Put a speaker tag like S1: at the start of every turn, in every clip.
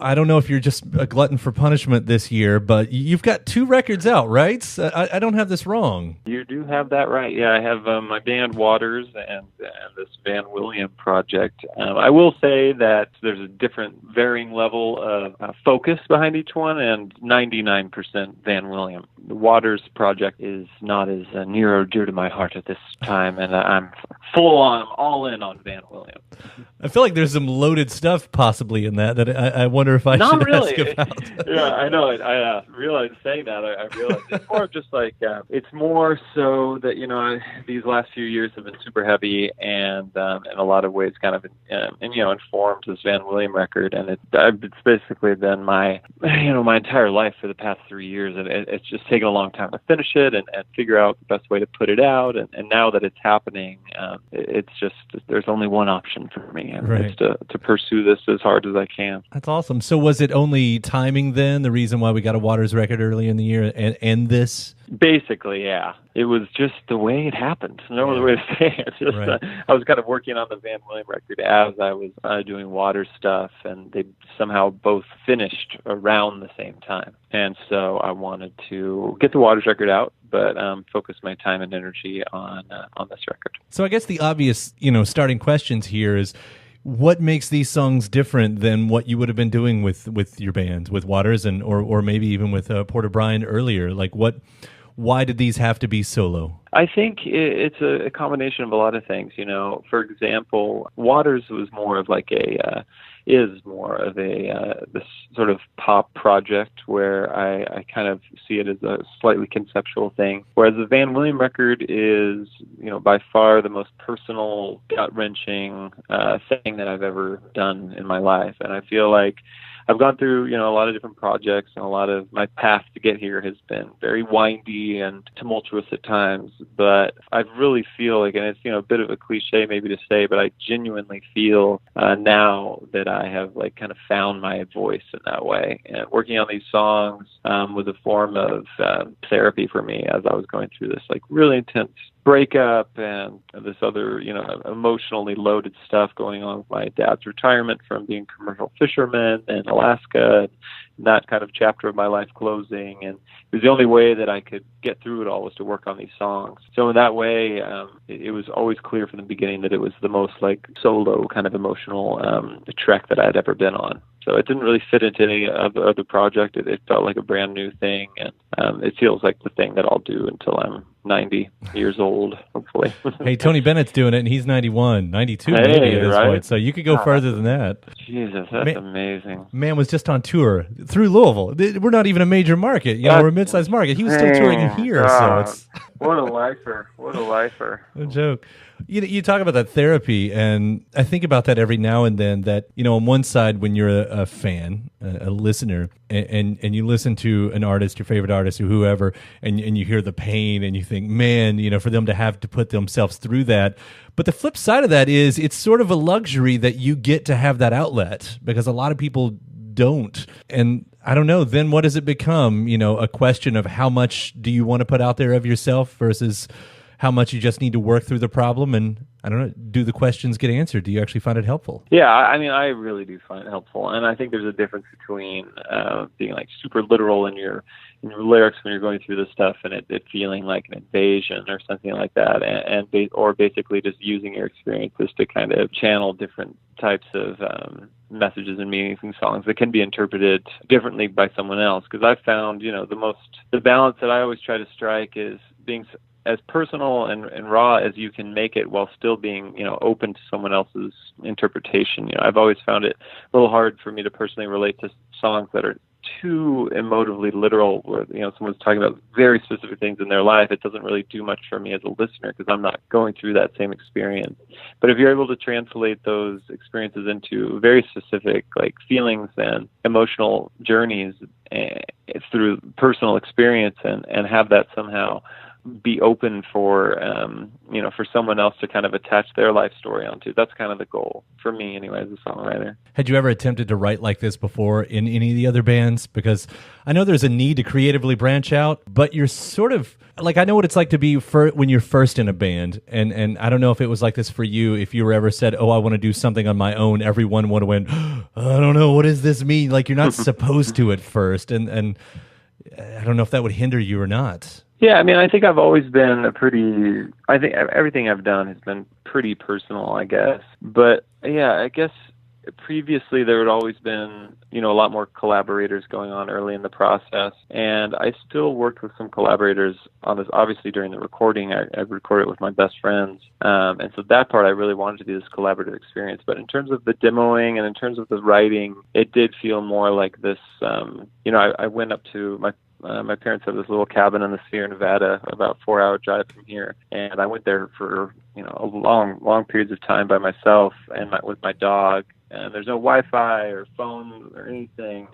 S1: I don't know if you're just a glutton for punishment this year, but you've got 2 records out, right? I don't have this wrong.
S2: You do have that right. Yeah, I have my band Waters and this Van William project. I will say that there's a different varying level of focus behind each one, and 99% Van William. The Waters project is not as near or dear to my heart at this time, and I'm all in on Van William.
S1: I feel like there's some loaded stuff possibly in that I wonder if I
S2: Not
S1: should
S2: really.
S1: ask about.
S2: Yeah, I know. I realized saying that. I realized it's more just like it's more so that these last few years have been super heavy and in a lot of ways kind of informed this Van William record, and it's basically been my my entire life for the past 3 years, and it's just taken a long time to finish it and figure out the best way to put it out, and now that it's happening, it's just there's only one option for me, and
S1: Right.
S2: it's to pursue this as hard as I can.
S1: That's awesome. So was it only timing then, the reason why we got a Waters record early in the year and this?
S2: Basically, yeah. It was just the way it happened. No other way to say it. Just,
S1: Right.
S2: I was kind of working on the Van William record as I was doing Water stuff, and they somehow both finished around the same time. And so I wanted to get the Waters record out, but focus my time and energy on this record.
S1: So I guess the obvious, starting questions here is, what makes these songs different than what you would have been doing with your bands, with Waters and or maybe even with Porter Bryan earlier? Like why did these have to be solo?
S2: I think it's a combination of a lot of things. For example, Waters was more of like is more of this sort of pop project where I kind of see it as a slightly conceptual thing, whereas the Van William record is, by far the most personal, gut-wrenching thing that I've ever done in my life. And I feel like I've gone through, a lot of different projects, and a lot of my path to get here has been very windy and tumultuous at times. But I really feel like, and it's, a bit of a cliche maybe to say, but I genuinely feel now that I have like kind of found my voice in that way. And working on these songs was a form of therapy for me as I was going through this like really intense breakup and this other, emotionally loaded stuff going on with my dad's retirement from being a commercial fisherman in Alaska, and that kind of chapter of my life closing. And it was the only way that I could get through it all was to work on these songs. So in that way, it was always clear from the beginning that it was the most like solo kind of emotional trek that I'd ever been on. So it didn't really fit into any other project. It felt like a brand new thing, and it feels like the thing that I'll do until I'm 90 years old, hopefully.
S1: Hey, Tony Bennett's doing it, and he's 91, 92
S2: Hey,
S1: maybe at this
S2: right?
S1: point. So you could go further than that.
S2: Jesus, that's amazing.
S1: Man was just on tour through Louisville. We're not even a major market. We're a mid-sized market. He was still touring here, so it's...
S2: What a lifer. What a lifer.
S1: No joke. You talk about that therapy, and I think about that every now and then, that, on one side, when you're a fan, a listener, and you listen to an artist, your favorite artist or whoever, and you hear the pain and you think, man, for them to have to put themselves through that. But the flip side of that is it's sort of a luxury that you get to have that outlet, because a lot of people don't. And I don't know, then what does it become? A question of how much do you want to put out there of yourself versus how much you just need to work through the problem, and I don't know, do the questions get answered? Do you actually find it helpful?
S2: Yeah, I mean, I really do find it helpful, and I think there's a difference between being like super literal in your lyrics when you're going through this stuff, and it feeling like an invasion or something like that, or basically just using your experiences to kind of channel different types of messages and meanings in songs that can be interpreted differently by someone else. Because I've found, the balance that I always try to strike is being as personal and raw as you can make it while still being, open to someone else's interpretation. I've always found it a little hard for me to personally relate to songs that are too emotively literal, where, someone's talking about very specific things in their life. It doesn't really do much for me as a listener because I'm not going through that same experience. But if you're able to translate those experiences into very specific, like, feelings and emotional journeys through personal experience and have that somehow be open for, for someone else to kind of attach their life story onto. That's kind of the goal for me anyway, as a songwriter.
S1: Had you ever attempted to write like this before in any of the other bands? Because I know there's a need to creatively branch out, but you're sort of like, I know what it's like to be when you're first in a band, and I don't know if it was like this for you. If you were ever said, "Oh, I want to do something on my own," everyone would have went, "I don't know, what does this mean?" Like, you're not supposed to at first, and I don't know if that would hinder you or not.
S2: Yeah, I mean, I think I've always been I think everything I've done has been pretty personal, I guess. But yeah, I guess previously there had always been, a lot more collaborators going on early in the process. And I still worked with some collaborators on this. Obviously, during the recording, I recorded with my best friends. And so that part, I really wanted to do this collaborative experience. But in terms of the demoing and in terms of the writing, it did feel more like this, I went up to my parents have this little cabin in the Sierra Nevada, about 4-hour drive from here, and I went there for a long periods of time by myself and with my dog. And there's no Wi-Fi or phone or anything,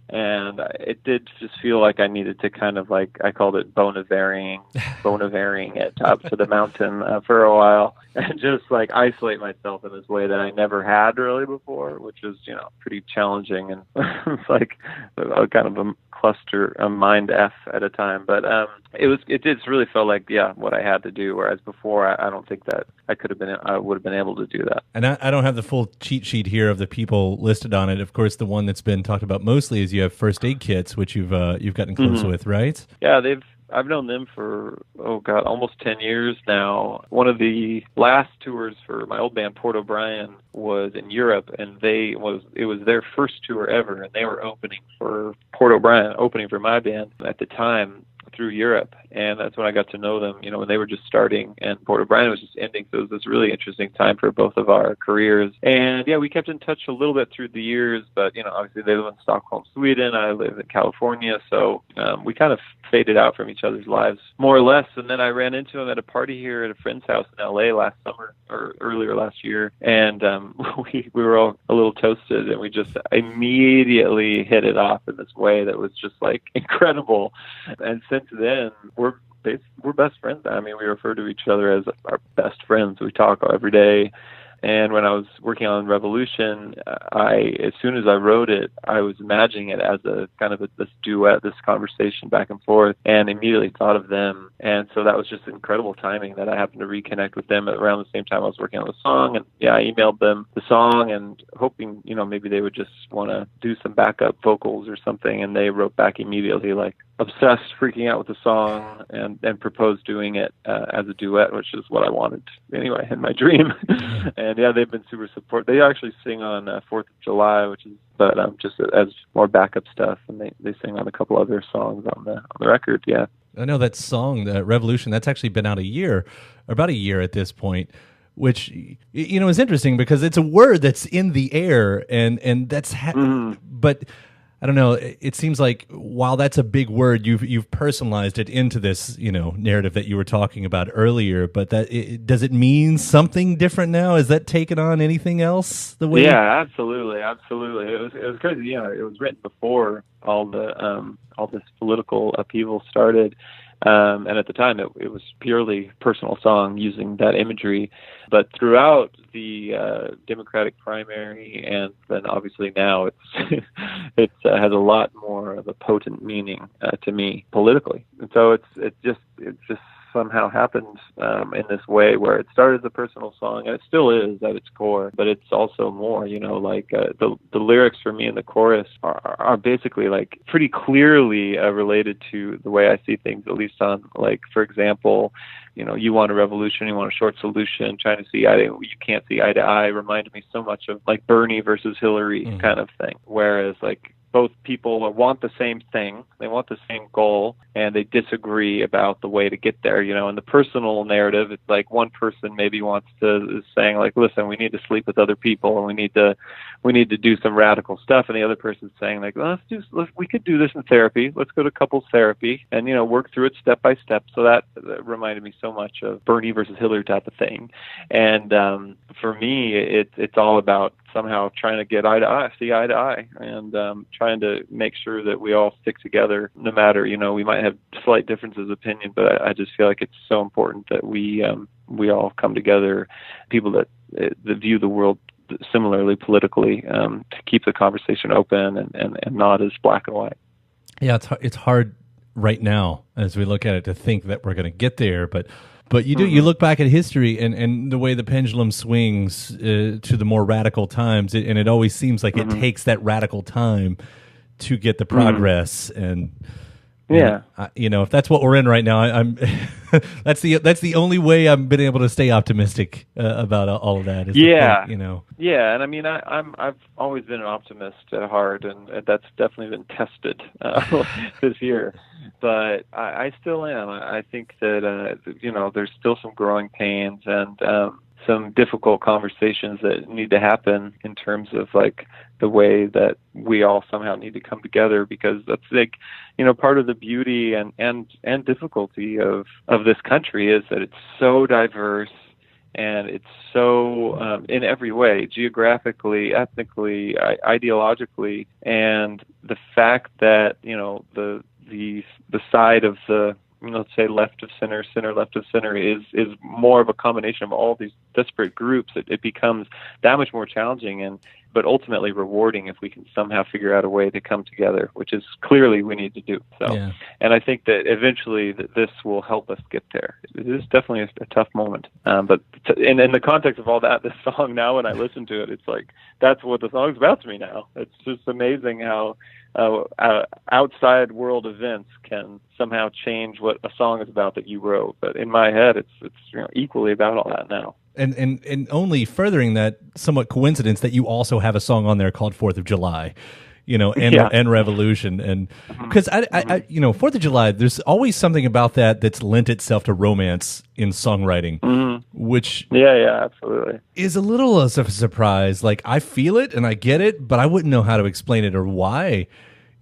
S2: and it did just feel like I needed to kind of, like, I called it bonavarying it up to the mountain for a while, and just like isolate myself in this way that I never had really before, which was pretty challenging, and it's like kind of a cluster, a mind F at a time. But it just really felt like what I had to do. Whereas before, I don't think that I would have been able to do that.
S1: And I don't have the full cheat sheet here of the people listed on it. Of course, the one that's been talked about mostly is you have First Aid Kits, which you've gotten close with, right?
S2: Yeah, I've known them for, almost 10 years now. One of the last tours for my old band, Port O'Brien, was in Europe, and it was their first tour ever, and they were opening for Port O'Brien, opening for my band at the time through Europe. And that's when I got to know them, when they were just starting and Port O'Brien was just ending. So it was this really interesting time for both of our careers. And we kept in touch a little bit through the years, but, obviously they live in Stockholm, Sweden. I live in California. So we kind of faded out from each other's lives more or less. And then I ran into him at a party here at a friend's house in LA last summer or earlier last year. And we were all a little toasted, and we just immediately hit it off in this way that was just like incredible. And since then, we're best friends. I mean, we refer to each other as our best friends. We talk every day. And when I was working on Revolution, as soon as I wrote it, I was imagining it as a kind of this duet, this conversation back and forth, and immediately thought of them. And so that was just incredible timing that I happened to reconnect with them around the same time I was working on the song. And I emailed them the song and hoping, maybe they would just want to do some backup vocals or something. And they wrote back immediately, like, obsessed, freaking out with the song, and proposed doing it as a duet, which is what I wanted anyway in my dream. And they've been super supportive. They actually sing on 4th of July, but just as more backup stuff, and they sing on a couple other songs on the record. Yeah,
S1: I know that song, Revolution. That's actually been out about a year at this point. Which is interesting because it's a word that's in the air, and that's but I don't know. It seems like while that's a big word, you've personalized it into this, narrative that you were talking about earlier. But does it mean something different now? Has that taken on anything else? The way?
S2: Yeah, absolutely. It was crazy. It was written before all this political upheaval started. And at the time, it was purely personal song using that imagery. But throughout the Democratic primary, and then obviously now, it has a lot more of a potent meaning to me politically. And so it just somehow happened in this way where it started as a personal song, and it still is at its core, but it's also more, like the lyrics for me in the chorus are basically like pretty clearly related to the way I see things, at least on, like, for example, you want a revolution, you want a short solution, trying to see you can't see eye to eye, reminded me so much of like Bernie versus Hillary kind of thing, whereas like both people want the same thing, they want the same goal, and they disagree about the way to get there. In the personal narrative, it's like one person maybe is saying like, listen, we need to sleep with other people, and we need to do some radical stuff, and the other person's saying like, well, we could do this in therapy. Let's go to couples therapy and work through it step by step. So that reminded me so much of Bernie versus Hillary type of thing. And for me, it's all about somehow trying to get see eye to eye, and trying to make sure that we all stick together, no matter, we might might have slight differences of opinion, but I just feel like it's so important that we all come together, people that view the world similarly politically, to keep the conversation open and not as black and white.
S1: Yeah, it's hard right now as we look at it to think that we're going to get there, but you look back at history and the way the pendulum swings to the more radical times, and it always seems like it takes that radical time to get the progress. And if that's what we're in right now, I'm that's the only way I've been able to stay optimistic about all of that.
S2: Yeah, and I mean, I've always been an optimist at heart, and that's definitely been tested this year. But I still am. I think that there's still some growing pains and some difficult conversations that need to happen in terms of like the way that we all somehow need to come together, because that's like, part of the beauty and difficulty of this country is that it's so diverse and it's so in every way, geographically, ethnically, ideologically, and the fact that the side of the, let's say, left of center, left of center is more of a combination of all these disparate groups. It becomes that much more challenging but ultimately rewarding if we can somehow figure out a way to come together, which is clearly we need to do. So, yeah. And I think that eventually this will help us get there. It is definitely a tough moment. But in the context of all that, this song now, when I listen to it, it's like, that's what the song's about to me now. It's just amazing how outside world events can somehow change what a song is about that you wrote. But in my head, it's equally about all that now.
S1: And only furthering that somewhat coincidence that you also have a song on there called 4th of July, and Revolution. And because I 4th of July, there's always something about that's lent itself to romance in songwriting, which
S2: absolutely
S1: is a little of a surprise. Like, I feel it and I get it, but I wouldn't know how to explain it or why,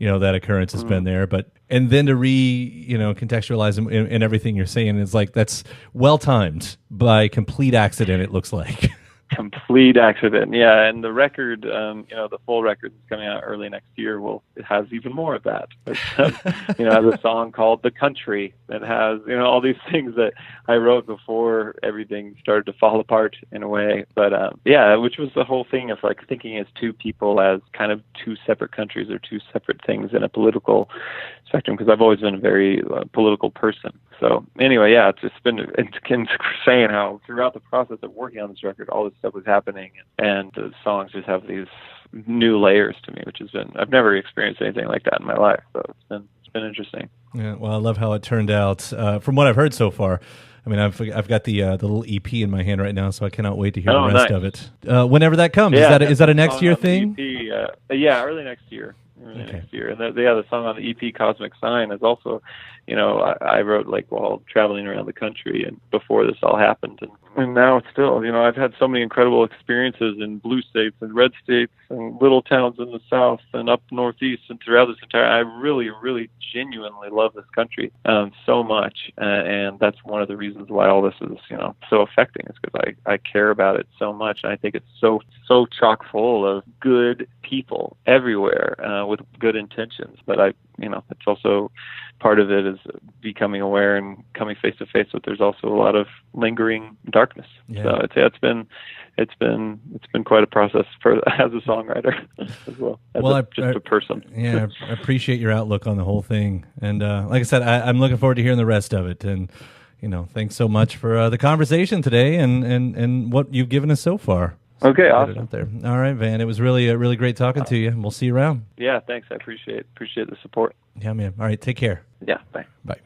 S1: that occurrence has been there. And then to contextualize in everything you're saying is like, that's well timed by complete accident, it looks like.
S2: Complete accident, yeah. And the record, the full record that's coming out early next year, it has even more of that. It has a song called "The Country" that has all these things that I wrote before everything started to fall apart in a way. But which was the whole thing of like thinking as two people as kind of two separate countries or two separate things in a political spectrum, because I've always been a very political person. So anyway, it's just been insane how throughout the process of working on this record, all this stuff was happening, and the songs just have these new layers to me, which has been, I've never experienced anything like that in my life. So it's been interesting.
S1: Yeah, well, I love how it turned out. From what I've heard so far, I mean, I've got the little EP in my hand right now, so I cannot wait to hear the rest of it. Whenever that comes, is that a next year thing?
S2: EP, early next year. Next year. And the song on the EP, Cosmic Sign, is also, I wrote while traveling around the country and before this all happened. And now it's still, I've had so many incredible experiences in blue states and red states and little towns in the South and up Northeast and throughout this I really, really genuinely love this country so much. And that's one of the reasons why all this is, so affecting, is because I care about it so much. And I think it's so chock full of good people everywhere with good intentions. But it's also part of it is becoming aware and coming face to face with. There's also a lot of lingering darkness. Yeah. So it's been quite a process as a songwriter as well. As a person.
S1: Yeah, I appreciate your outlook on the whole thing. And like I said, I'm looking forward to hearing the rest of it. And thanks so much for the conversation today and what you've given us so far.
S2: Okay, awesome.
S1: Out there. All right, Van. It was really great talking to you, and we'll see you around.
S2: Yeah, thanks. I appreciate the support.
S1: Yeah, man. All right, take care.
S2: Yeah, bye.
S1: Bye.